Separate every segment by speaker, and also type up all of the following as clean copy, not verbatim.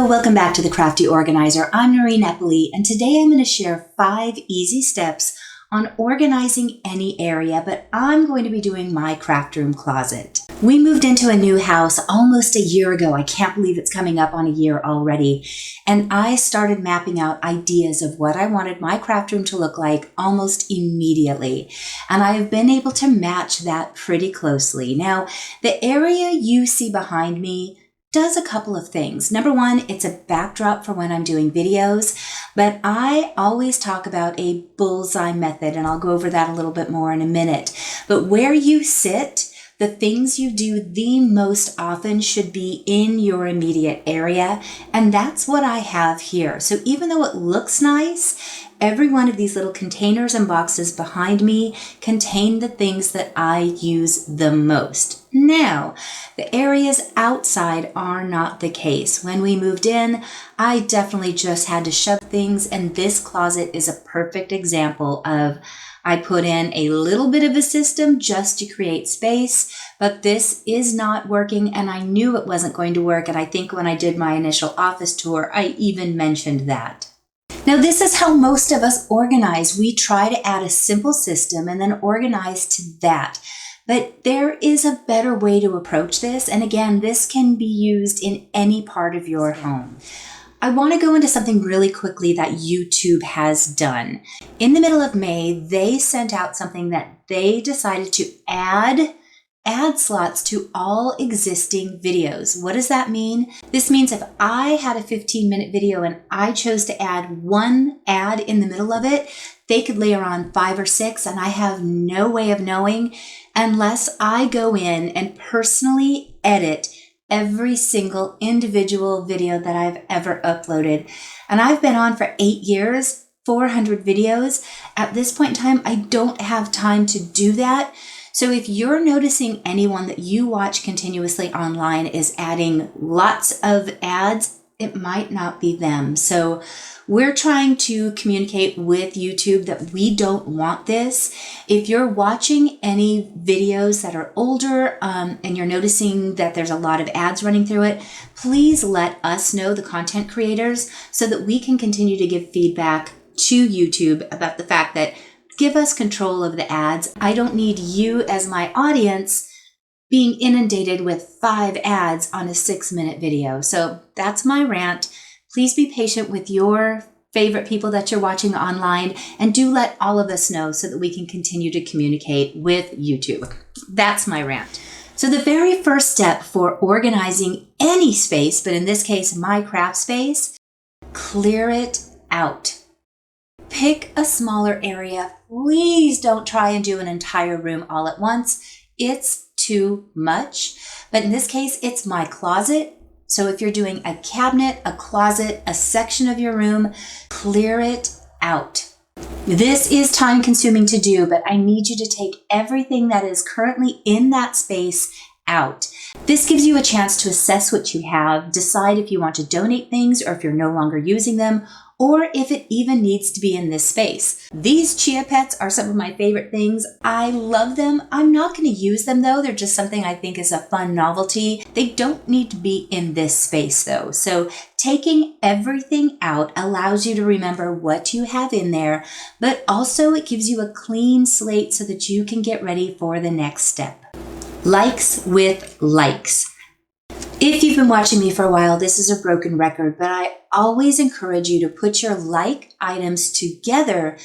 Speaker 1: welcome back to the Crafty Organizer. I'm Noreen Eppley, and today I'm going to share 5 easy steps on organizing any area, but I'm going to be doing my craft room closet. We moved into a new house almost a year ago. I can't believe it's coming up on a year already. And I started mapping out ideas of what I wanted my craft room to look like almost immediately. And I've been able to match that pretty closely. Now, the area you see behind me does a couple of things. Number one, it's a backdrop for when I'm doing videos, but I always talk about a bullseye method, and I'll go over that a little bit more in a minute. But where you sit, the things you do the most often should be in your immediate area, and that's what I have here. So even though it looks nice, every one of these little containers and boxes behind me contain the things that I use the most. Now, the areas outside are not the case. When we moved in, I definitely just had to shove things, and this closet is a perfect example of I put in a little bit of a system just to create space, but this is not working, and I knew it wasn't going to work, and I think when I did my initial office tour, I even mentioned that. Now, this is how most of us organize. We try to add a simple system and then organize to that. But there is a better way to approach this, and again, this can be used in any part of your home. I want to go into something really quickly that YouTube has done. In the middle of May, they sent out something that they decided to add slots to all existing videos. What does that mean? This means if I had a 15-minute video and I chose to add one ad in the middle of it, they could layer on 5 or 6, and I have no way of knowing unless I go in and personally edit every single individual video that I've ever uploaded. And I've been on for 8 years, 400 videos. At this point in time, I don't have time to do that. So if you're noticing anyone that you watch continuously online is adding lots of ads, it might not be them. So we're trying to communicate with YouTube that we don't want this. If you're watching any videos that are older and you're noticing that there's a lot of ads running through it, please let us know, the content creators, so that we can continue to give feedback to YouTube about the fact that give us control of the ads. I don't need you as my audience being inundated with 5 ads on a 6-minute video. So that's my rant. Please be patient with your favorite people that you're watching online, and do let all of us know so that we can continue to communicate with YouTube. That's my rant. So the very first step for organizing any space, but in this case, my craft space, clear it out. Pick a smaller area. Please don't try and do an entire room all at once. It's too much. But in this case, it's my closet. So if you're doing a cabinet, a closet, a section of your room, clear it out. This is time consuming to do, but I need you to take everything that is currently in that space out. This gives you a chance to assess what you have, decide if you want to donate things or if you're no longer using them, or if it even needs to be in this space. These chia pets are some of my favorite things. I love them. I'm not going to use them though. They're just something I think is a fun novelty. They don't need to be in this space though. So taking everything out allows you to remember what you have in there, but also it gives you a clean slate so that you can get ready for the next step. Likes with likes. If you've been watching me for a while, this is a broken record, but I always encourage you to put your like items together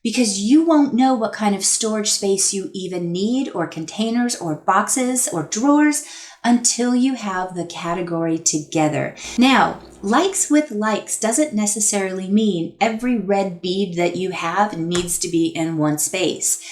Speaker 1: because you won't know what kind of storage space you even need, or containers or boxes or drawers, until you have the category together. Now, likes with likes doesn't necessarily mean every red bead that you have needs to be in one space.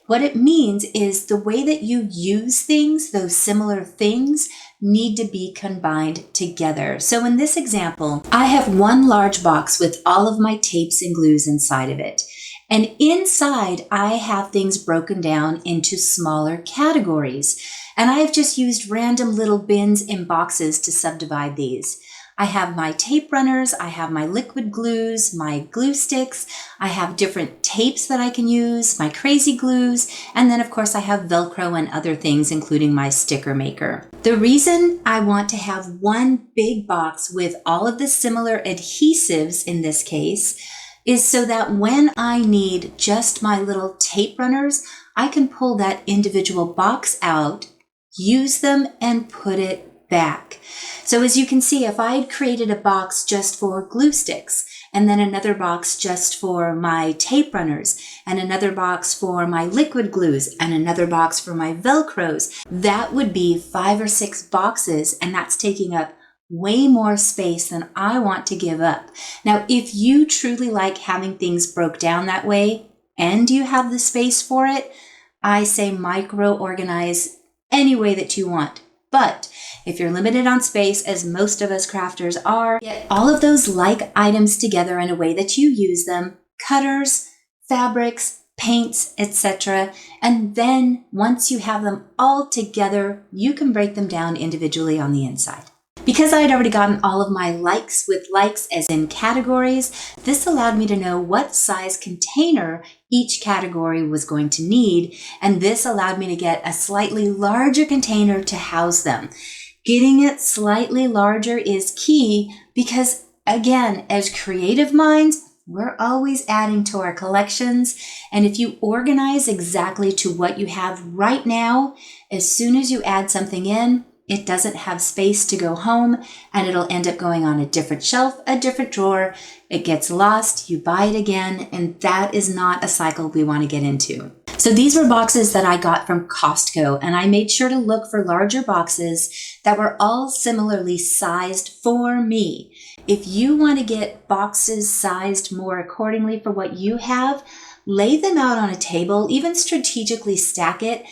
Speaker 1: What it means is the way that you use things, those similar things, need to be combined together. So in this example, I have one large box with all of my tapes and glues inside of it. And inside, I have things broken down into smaller categories. And I have just used random little bins and boxes to subdivide these. I have my tape runners, I have my liquid glues, my glue sticks, I have different tapes that I can use, my crazy glues, and then of course I have Velcro and other things, including my sticker maker. The reason I want to have one big box with all of the similar adhesives in this case is so that when I need just my little tape runners, I can pull that individual box out, use them, and put it back. So as you can see, if I had created a box just for glue sticks, and then another box just for my tape runners, and another box for my liquid glues, and another box for my Velcros, that would be 5 or 6 boxes, and that's taking up way more space than I want to give up. Now, if you truly like having things broke down that way, and you have the space for it, I say micro-organize any way that you want. But if you're limited on space, as most of us crafters are, get all of those like items together in a way that you use them, cutters, fabrics, paints, etc. And then once you have them all together, you can break them down individually on the inside. Because I had already gotten all of my likes with likes as in categories, this allowed me to know what size container each category was going to need, and this allowed me to get a slightly larger container to house them. Getting it slightly larger is key because, again, as creative minds, we're always adding to our collections, and if you organize exactly to what you have right now, as soon as you add something in, it doesn't have space to go home, and it'll end up going on a different shelf, a different drawer. It gets lost, you buy it again, and that is not a cycle we want to get into. So these were boxes that I got from Costco, and I made sure to look for larger boxes that were all similarly sized for me. If you want to get boxes sized more accordingly for what you have, lay them out on a table, even strategically stack it.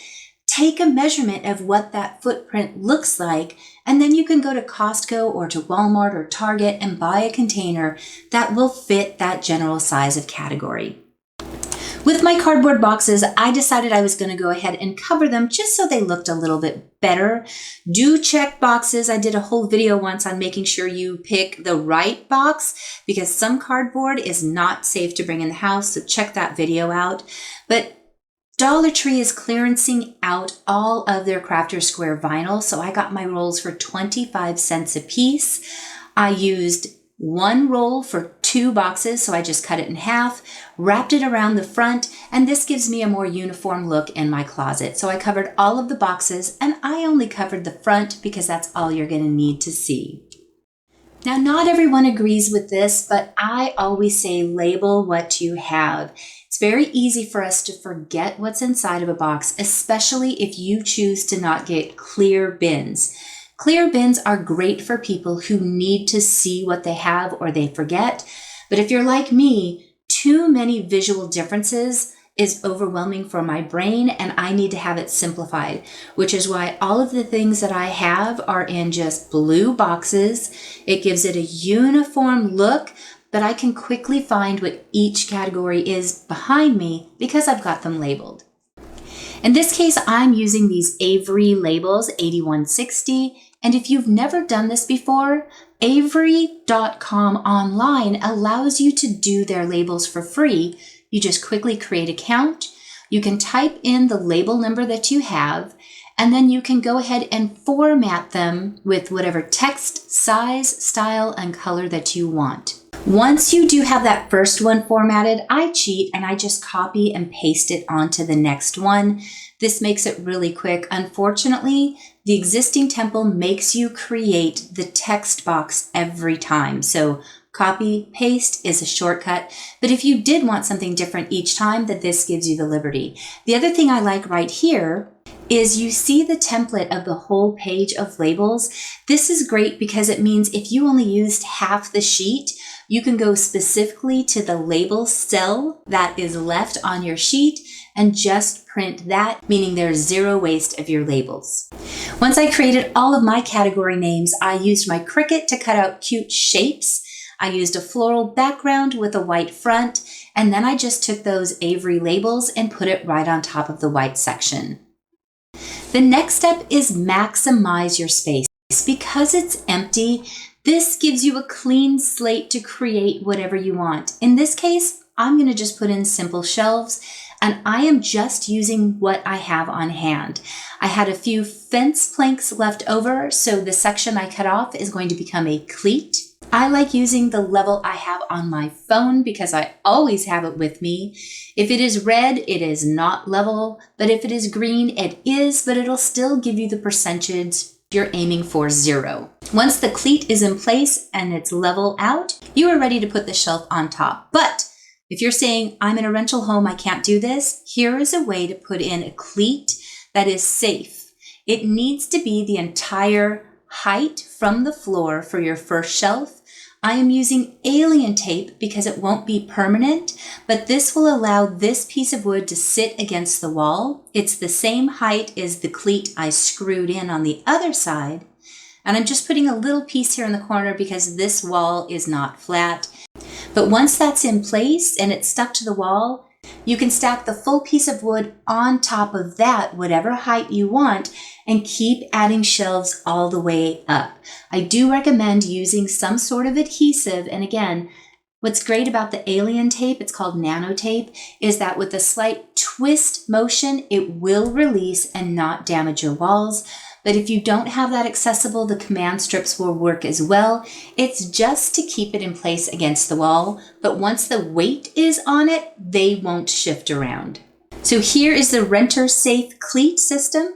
Speaker 1: Take a measurement of what that footprint looks like, and then you can go to Costco or to Walmart or Target and buy a container that will fit that general size of category. With my cardboard boxes, I decided I was going to go ahead and cover them just so they looked a little bit better. Do check boxes. I did a whole video once on making sure you pick the right box because some cardboard is not safe to bring in the house, so check that video out. But Dollar Tree is clearancing out all of their Crafter Square vinyl, so I got my rolls for 25 cents a piece. I used one roll for 2 boxes, so I just cut it in half, wrapped it around the front, and this gives me a more uniform look in my closet. So I covered all of the boxes, and I only covered the front because that's all you're going to need to see. Now, not everyone agrees with this, but I always say label what you have. It's very easy for us to forget what's inside of a box, especially if you choose to not get clear bins. Clear bins are great for people who need to see what they have or they forget. But if you're like me, too many visual differences is overwhelming for my brain and I need to have it simplified, which is why all of the things that I have are in just blue boxes. It gives it a uniform look, but I can quickly find what each category is behind me because I've got them labeled. In this case, I'm using these Avery labels, 8160, and if you've never done this before, Avery.com online allows you to do their labels for free. You just quickly create an account, you can type in the label number that you have, and then you can go ahead and format them with whatever text, size, style, and color that you want. Once you do have that first one formatted, I cheat and I just copy and paste it onto the next one. This makes it really quick. Unfortunately, the existing template makes you create the text box every time. So copy, paste is a shortcut. But if you did want something different each time, then this gives you the liberty. The other thing I like right here is you see the template of the whole page of labels. This is great because it means if you only used half the sheet, you can go specifically to the label cell that is left on your sheet and just print that, meaning there's zero waste of your labels. Once I created all of my category names, I used my Cricut to cut out cute shapes. I used a floral background with a white front, and then I just took those Avery labels and put it right on top of the white section. The next step is maximize your space. Because it's empty, This gives you a clean slate to create whatever you want. In this case, I'm going to just put in simple shelves, and I am just using what I have on hand. I had a few fence planks left over, so the section I cut off is going to become a cleat. I like using the level I have on my phone because I always have it with me. If it is red, it is not level, but if it is green, it is, but it'll still give you the percentage you're aiming for 0. Once the cleat is in place and it's level out, you are ready to put the shelf on top. But if you're saying, I'm in a rental home, I can't do this, here is a way to put in a cleat that is safe. It needs to be the entire height from the floor for your first shelf. I am using alien tape because it won't be permanent, but this will allow this piece of wood to sit against the wall. It's the same height as the cleat I screwed in on the other side. And I'm just putting a little piece here in the corner because this wall is not flat. But once that's in place and it's stuck to the wall, you can stack the full piece of wood on top of that, whatever height you want, and keep adding shelves all the way up. I do recommend using some sort of adhesive. And again, what's great about the alien tape, it's called nano tape, is that with a slight twist motion, it will release and not damage your walls. But if you don't have that accessible, the command strips will work as well. It's just to keep it in place against the wall, but once the weight is on it, they won't shift around. So here is the renter safe cleat system.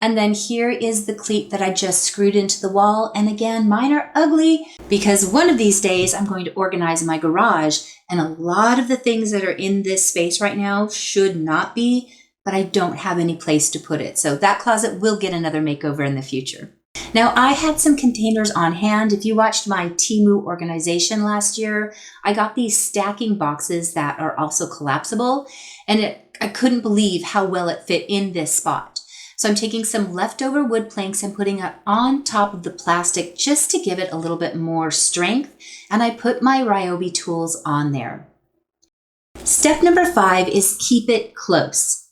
Speaker 1: And then here is the cleat that I just screwed into the wall. And again, mine are ugly because one of these days I'm going to organize my garage, and a lot of the things that are in this space right now should not be, but I don't have any place to put it. So that closet will get another makeover in the future. Now, I had some containers on hand. If you watched my Temu organization last year, I got these stacking boxes that are also collapsible, and I couldn't believe how well it fit in this spot. So I'm taking some leftover wood planks and putting it on top of the plastic just to give it a little bit more strength, and I put my Ryobi tools on there. Step number 5 is keep it close.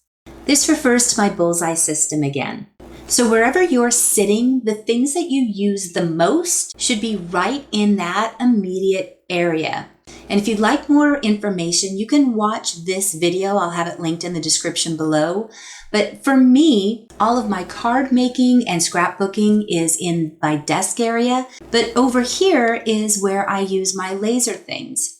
Speaker 1: This refers to my bullseye system again. So wherever you're sitting, the things that you use the most should be right in that immediate area. And if you'd like more information, you can watch this video. I'll have it linked in the description below. But for me, all of my card making and scrapbooking is in my desk area. But over here is where I use my laser things.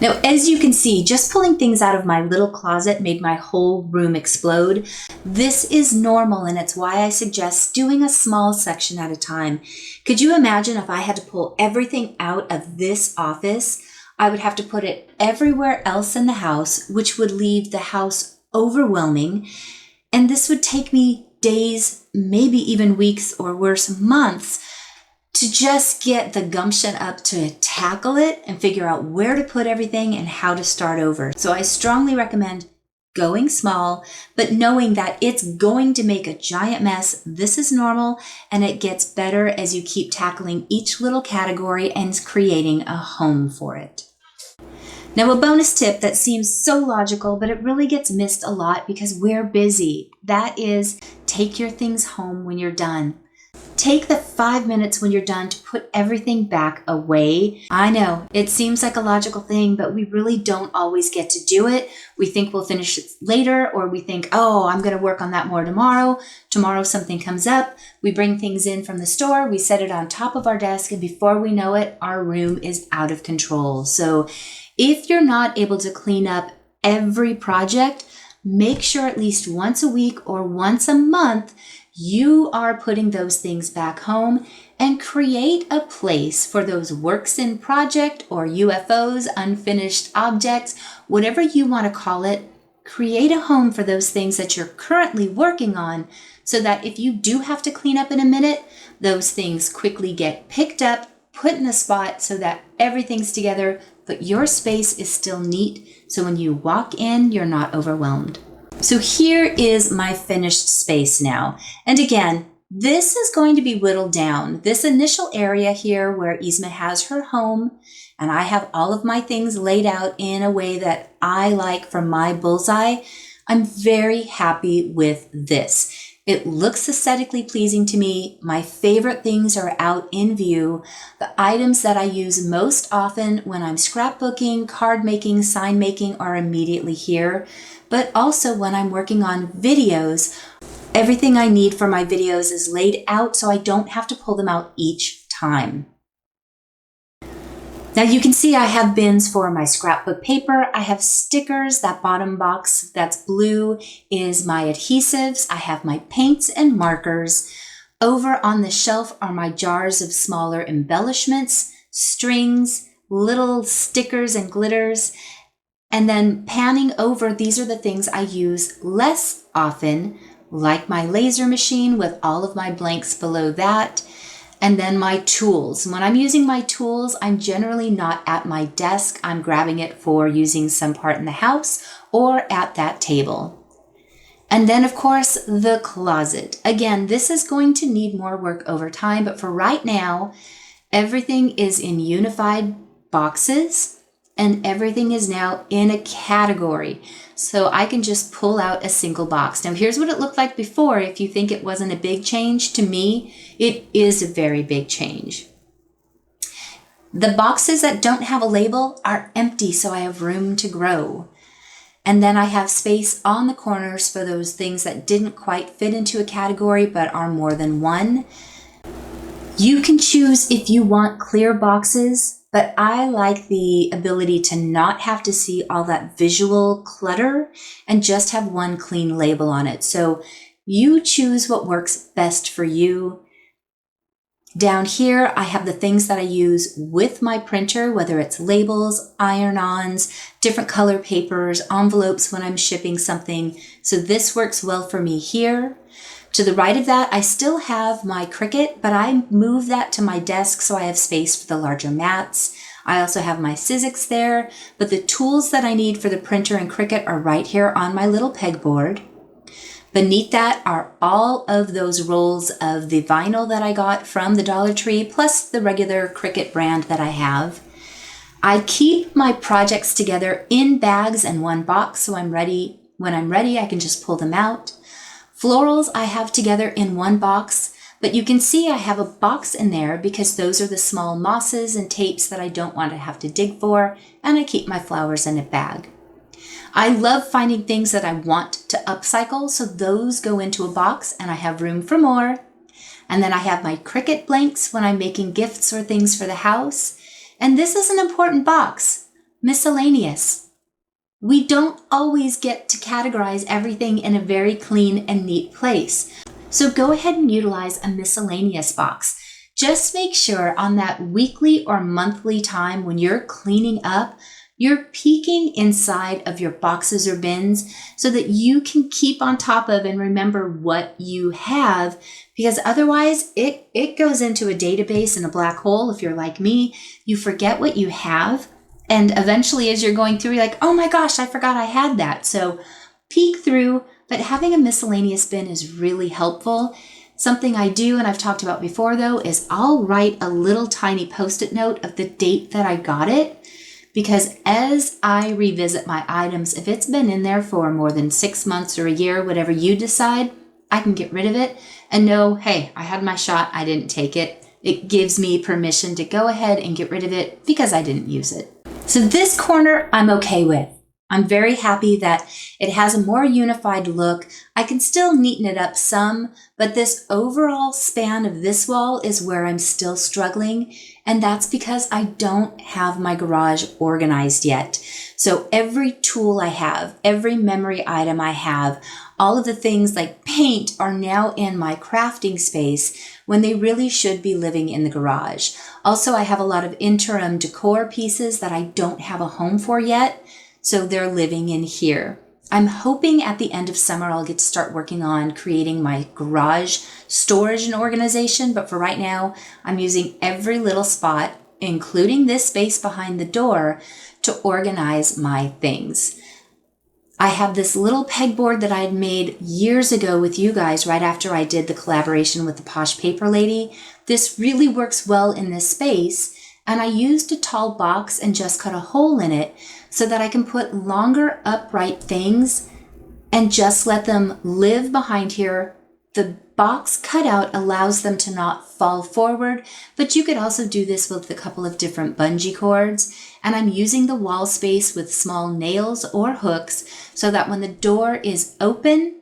Speaker 1: Now, as you can see, just pulling things out of my little closet made my whole room explode. This is normal, and it's why I suggest doing a small section at a time. Could you imagine if I had to pull everything out of this office? I would have to put it everywhere else in the house, which would leave the house overwhelming. And this would take me days, maybe even weeks, or worse, months, to just get the gumption up to tackle it and figure out where to put everything and how to start over. So I strongly recommend going small, but knowing that it's going to make a giant mess. This is normal, and it gets better as you keep tackling each little category and creating a home for it. Now, a bonus tip that seems so logical, but it really gets missed a lot because we're busy. That is, take your things home when you're done. Take the 5 minutes when you're done to put everything back away. I know it seems like a logical thing, but we really don't always get to do it. We think we'll finish it later, or we think, oh, I'm going to work on that more tomorrow. Tomorrow something comes up. We bring things in from the store. We set it on top of our desk, and before we know it, our room is out of control. So if you're not able to clean up every project, make sure at least once a week or once a month you are putting those things back home, and create a place for those works in project or UFOs, unfinished objects, whatever you want to call it. Create a home for those things that you're currently working on so that if you do have to clean up in a minute, those things quickly get picked up, put in a spot so that everything's together, but your space is still neat. So when you walk in, you're not overwhelmed. So here is my finished space now. And again, this is going to be whittled down. This initial area here where Yzma has her home, and I have all of my things laid out in a way that I like for my bullseye, I'm very happy with this. It looks aesthetically pleasing to me. My favorite things are out in view. The items that I use most often when I'm scrapbooking, card making, sign making are immediately here. But also when I'm working on videos, everything I need for my videos is laid out so I don't have to pull them out each time. Now you can see I have bins for my scrapbook paper. I have stickers. That bottom box that's blue is my adhesives. I have my paints and markers. Over on the shelf are my jars of smaller embellishments, strings, little stickers and glitters. And then panning over, these are the things I use less often, like my laser machine with all of my blanks below that. And then my tools. When I'm using my tools, I'm generally not at my desk. I'm grabbing it for using some part in the house or at that table. And then, of course, the closet. Again, this is going to need more work over time, but for right now, everything is in unified boxes and everything is now in a category. So I can just pull out a single box. Now here's what it looked like before. If you think it wasn't a big change, to me, it is a very big change. The boxes that don't have a label are empty, so I have room to grow. And then I have space on the corners for those things that didn't quite fit into a category but are more than one. You can choose if you want clear boxes, but I like the ability to not have to see all that visual clutter and just have one clean label on it. So you choose what works best for you. Down here, I have the things that I use with my printer, whether it's labels, iron-ons, different color papers, envelopes when I'm shipping something. So this works well for me here. To the right of that, I still have my Cricut, but I moved that to my desk so I have space for the larger mats. I also have my Sizzix there, but the tools that I need for the printer and Cricut are right here on my little pegboard. Beneath that are all of those rolls of the vinyl that I got from the Dollar Tree, plus the regular Cricut brand that I have. I keep my projects together in bags and one box, so when I'm ready, I can just pull them out. Florals I have together in one box, but you can see I have a box in there because those are the small mosses and tapes that I don't want to have to dig for, and I keep my flowers in a bag. I love finding things that I want to upcycle, so those go into a box and I have room for more. And then I have my Cricut blanks when I'm making gifts or things for the house. And this is an important box, miscellaneous. We don't always get to categorize everything in a very clean and neat place. So go ahead and utilize a miscellaneous box. Just make sure on that weekly or monthly time when you're cleaning up, you're peeking inside of your boxes or bins so that you can keep on top of and remember what you have, because otherwise it goes into a database in a black hole. If you're like me, you forget what you have. And eventually as you're going through, you're like, oh my gosh, I forgot I had that. So peek through, but having a miscellaneous bin is really helpful. Something I do, and I've talked about before though, is I'll write a little tiny post-it note of the date that I got it. Because as I revisit my items, if it's been in there for more than 6 months or a year, whatever you decide, I can get rid of it and know, hey, I had my shot, I didn't take it. It gives me permission to go ahead and get rid of it because I didn't use it. So this corner I'm okay with. I'm very happy that it has a more unified look. I can still neaten it up some, but this overall span of this wall is where I'm still struggling. And that's because I don't have my garage organized yet. So every tool I have, every memory item I have, all of the things like paint are now in my crafting space when they really should be living in the garage. Also, I have a lot of interim decor pieces that I don't have a home for yet, so they're living in here. I'm hoping at the end of summer I'll get to start working on creating my garage storage and organization, but for right now, I'm using every little spot, including this space behind the door, to organize my things. I have this little pegboard that I had made years ago with you guys right after I did the collaboration with the Posh Paper Lady. This really works well in this space, and I used a tall box and just cut a hole in it so that I can put longer upright things and just let them live behind here The box cutout allows them to not fall forward, but you could also do this with a couple of different bungee cords. And I'm using the wall space with small nails or hooks so that when the door is open,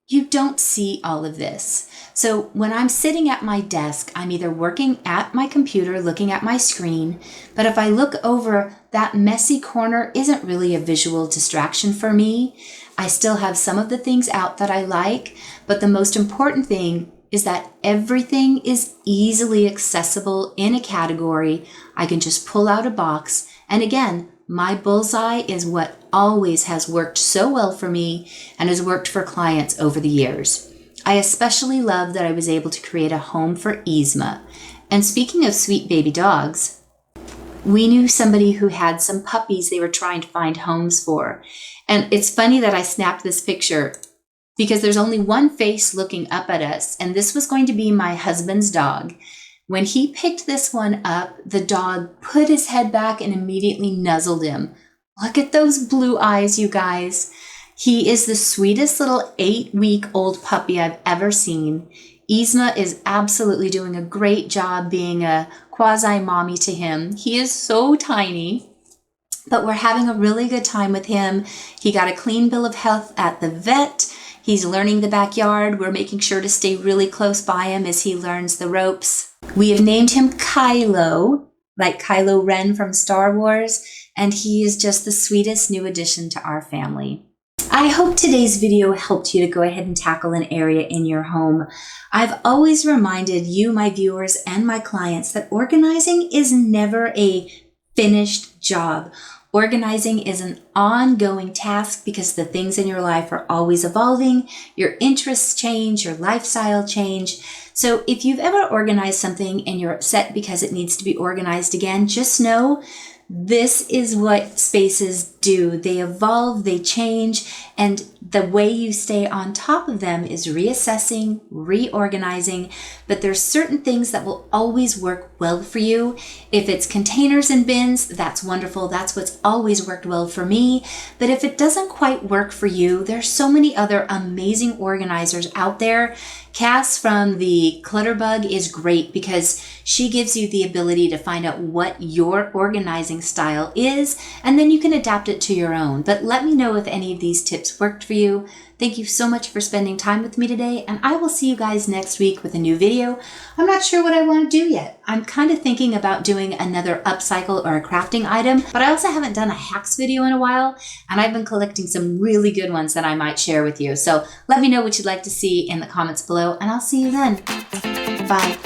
Speaker 1: you don't see all of this. So when I'm sitting at my desk, I'm either working at my computer, looking at my screen, but if I look over, that messy corner isn't really a visual distraction for me. I still have some of the things out that I like, but the most important thing is that everything is easily accessible in a category. I can just pull out a box. And again, my bullseye is what always has worked so well for me and has worked for clients over the years. I especially love that I was able to create a home for Yzma. And speaking of sweet baby dogs, we knew somebody who had some puppies they were trying to find homes for. And it's funny that I snapped this picture because there's only one face looking up at us, and this was going to be my husband's dog. When he picked this one up, the dog put his head back and immediately nuzzled him. Look at those blue eyes, you guys. He is the sweetest little 8-week-old puppy I've ever seen. Yzma is absolutely doing a great job being a quasi-mommy to him. He is so tiny, but we're having a really good time with him. He got a clean bill of health at the vet. He's learning the backyard. We're making sure to stay really close by him as he learns the ropes. We have named him Kylo, like Kylo Ren from Star Wars, and he is just the sweetest new addition to our family. I hope today's video helped you to go ahead and tackle an area in your home. I've always reminded you, my viewers, and my clients that organizing is never a finished job. Organizing is an ongoing task because the things in your life are always evolving, your interests change, your lifestyle change. So if you've ever organized something and you're upset because it needs to be organized again, just know this is what spaces do. They evolve, they change, and the way you stay on top of them is reassessing, reorganizing, but there's certain things that will always work well for you. If it's containers and bins, that's wonderful. That's what's always worked well for me. But if it doesn't quite work for you, there's so many other amazing organizers out there. Cas from the Clutterbug is great because she gives you the ability to find out what your organizing style is, and then you can adapt it to your own. But let me know if any of these tips worked for you. Thank you so much for spending time with me today, and I will see you guys next week with a new video. I'm not sure what I want to do yet. I'm kind of thinking about doing another upcycle or a crafting item, but I also haven't done a hacks video in a while, and I've been collecting some really good ones that I might share with you. So let me know what you'd like to see in the comments below, and I'll see you then. Bye.